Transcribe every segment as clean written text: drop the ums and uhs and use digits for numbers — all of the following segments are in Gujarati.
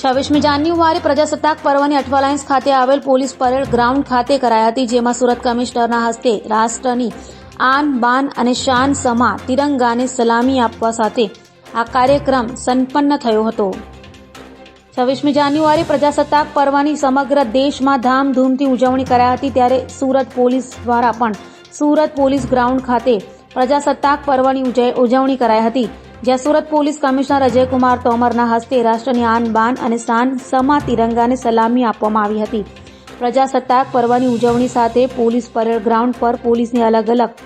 26મી જાન્યુઆરી પ્રજાસત્તાક પર્વની અઠવાલાઇન્સ ખાતે આવેલ પોલીસ પરેડ ગ્રાઉન્ડ ખાતે કરાઈ હતી, જેમાં સુરત કમિશનરના હસ્તે રાષ્ટ્રની આન બાન અને શાન સમા તિરંગાને સલામી આપવા સાથે આ કાર્યક્રમ સંપન્ન થયો હતો। 26મી જાન્યુઆરી પ્રજાસત્તાક પર્વની સમગ્ર દેશમાં ધામધૂમથી ઉજવણી કરાઈ હતી, ત્યારે સુરત પોલીસ દ્વારા પણ સુરત પોલીસ ગ્રાઉન્ડ ખાતે પ્રજાસત્તાક પર્વની ઉજવણી કરાઈ હતી, જ્યાં સુરત પોલીસ કમિશનર અજયકુમાર તોમરના હસ્તે રાષ્ટ્રની આન બાન અને શાન સમા તિરંગાને સલામી આપવામાં આવી હતી। પ્રજાસત્તાક પર્વની ઉજવણી સાથે પોલીસ પરેડ ગ્રાઉન્ડ પર પોલીસની અલગ અલગ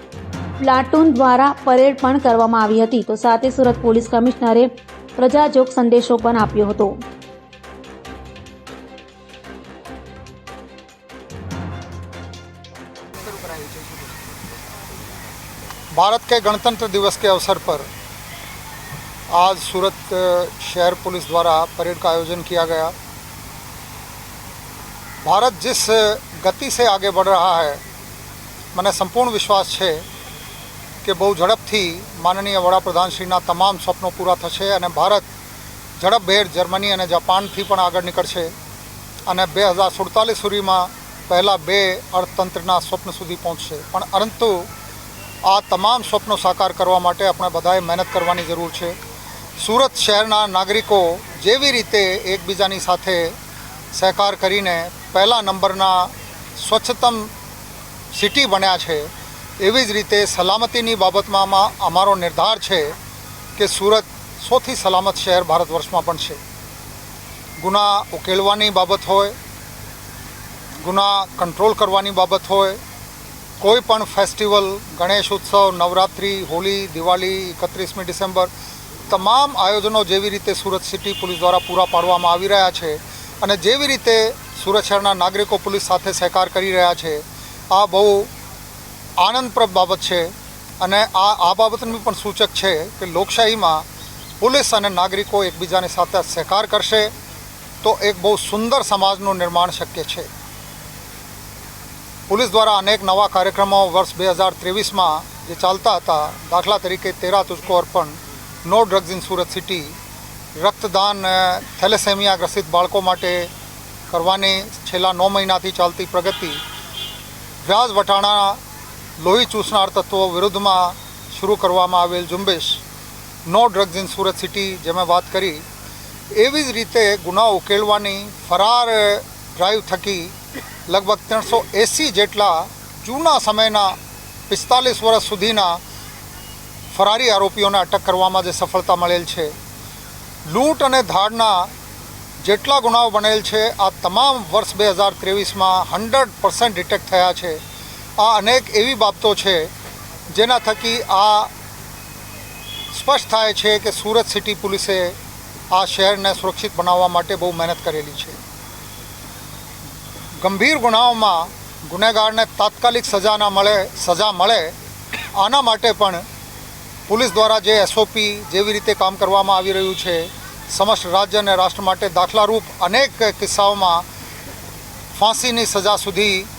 પ્લાટૂન દ્વારા પરેડ પણ કરવામાં આવી હતી, તો સાથે સુરત પોલીસ કમિશનરે પ્રજાજોગ સંદેશો પણ આપ્યો હતો। भारत के गणतंत्र दिवस के अवसर पर आज सूरत शहर पुलिस द्वारा परेड का आयोजन किया गया। भारत जिस गति से आगे बढ़ रहा है, મને સંપૂર્ણ વિશ્વાસ છે કે બહુ ઝડપથી માનનીય વડાપ્રધાનશ્રીના તમામ સ્વપ્નો પૂરા થશે અને ભારત ઝડપભેર જર્મની અને જાપાનથી પણ આગળ નીકળશે અને 2047 સુધીમાં પહેલાં 2 અર્થતંત્રના સ્વપ્ન સુધી પહોંચશે। પણ પરંતુ આ તમામ સ્વપ્નો સાકાર કરવા માટે આપણે બધાએ મહેનત કરવાની જરૂર છે। સુરત શહેરના નાગરિકો જેવી રીતે એકબીજાની સાથે સહકાર કરીને પહેલા નંબરના સ્વચ્છતમ સિટી બન્યા છે, એવી જ રીતે સલામતીની બાબતમાં અમારો નિર્ધાર છે કે સુરત સૌથી સલામત શહેર ભારત વર્ષમાં પણ છે। ગુના ઉકેલવાની બાબત હોય, ગુના કંટ્રોલ કરવાની બાબત હોય, કોઈ પણ ફેસ્ટિવલ, ગણેશ ઉત્સવ, નવરાત્રિ, હોળી, દિવાળી, 31મી ડિસેમ્બર, તમામ આયોજનો જેવી રીતે સુરત સિટી પોલીસ દ્વારા પૂરા પાડવામાં આવી રહ્યા છે અને જેવી રીતે સુરત શહેરના નાગરિકો પોલીસ સાથે સહકાર કરી રહ્યા છે, આ બહુ આનંદપ્રદ બાબત છે અને આ બાબતનું પણ સૂચક છે કે લોકશાહીમાં પોલીસ અને નાગરિકો એકબીજાની સાથે સહકાર કરશે તો એક બહુ સુંદર સમાજનું નિર્માણ શક્ય છે। પોલીસ દ્વારા અનેક નવા કાર્યક્રમો વર્ષ 2023માં જે ચાલતા હતા, દાખલા તરીકે 13 તુझको અર્પણ, no drugs in Surat city, રક્તદાન થેલેસેમિયા ગ્રસિત બાળકો માટે કરવાની છેલ્લા 9 મહિનાથી ચાલતી પ્રગતિ, વ્યાજ વટાણા લોહી ચૂસનાર તત્વો વિરુદ્ધમાં શરૂ કરવામાં આવેલ ઝુંબેશ, no drugs in Surat city જે મેં વાત કરી, એવી જ રીતે ગુના ઉકેલવાની ફરાર ડ્રાઈવ થકી લગભગ 380 જેટલા જૂના સમયના 45 વર્ષ સુધીના ફરારી આરોપીઓને અટક કરવામાં જે સફળતા મળેલ છે, લૂંટ અને ધાડના જેટલા ગુનાઓ બનેલ છે, આ તમામ વર્ષ 2023માં 100% ડિટેક્ટ થયા છે। આ અનેક એવી બાબતો છે જેના થકી આ સ્પષ્ટ થાય છે કે સુરત સિટી પોલીસે આ શહેરને સુરક્ષિત બનાવવા માટે બહુ મહેનત કરેલી છે। ગંભીર ગુનાઓમાં ગુનેગારને તાત્કાલિક સજા મળે આના માટે પણ પોલીસ દ્વારા જે એસઓપી જેવી રીતે કામ કરવામાં આવી રહ્યું છે, સમસ્ત રાજ્ય અને રાષ્ટ્ર માટે દાખલારૂપ અનેક કિસ્સાઓમાં ફાંસીની સજા સુધીના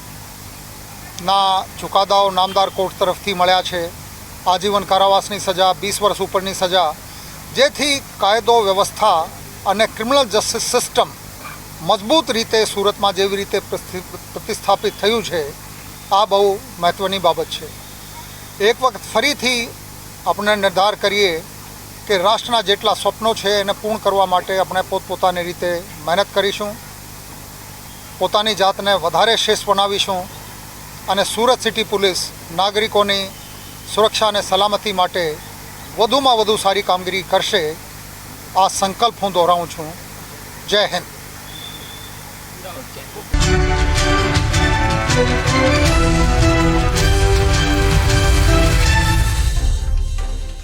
ચુકાદાઓ નામદાર કોર્ટ તરફથી મળ્યા છે, આજીવન કારાવાસની સજા, 20 વર્ષ ઉપરની સજા, જેથી કાયદો વ્યવસ્થા અને ક્રિમિનલ જસ્ટિસ સિસ્ટમ મજબૂત રીતે સુરતમાં જેવી રીતે પ્રતિસ્થાપિત થયું છે, આ બહુ મહત્ત્વની બાબત છે। એક વખત ફરીથી આપણે નિર્ધાર કરીએ કે રાષ્ટ્રના જેટલા સ્વપ્નો છે એને પૂર્ણ કરવા માટે આપણે પોતપોતાની રીતે મહેનત કરીશું, પોતાની જાતને વધારે શ્રેષ્ઠ બનાવીશું અને સુરત સિટી પોલીસ નાગરિકોની સુરક્ષા અને સલામતી માટે વધુમાં વધુ સારી કામગીરી કરશે, આ સંકલ્પ હું દોહરાવું છું। જય હિન્દ। Okay.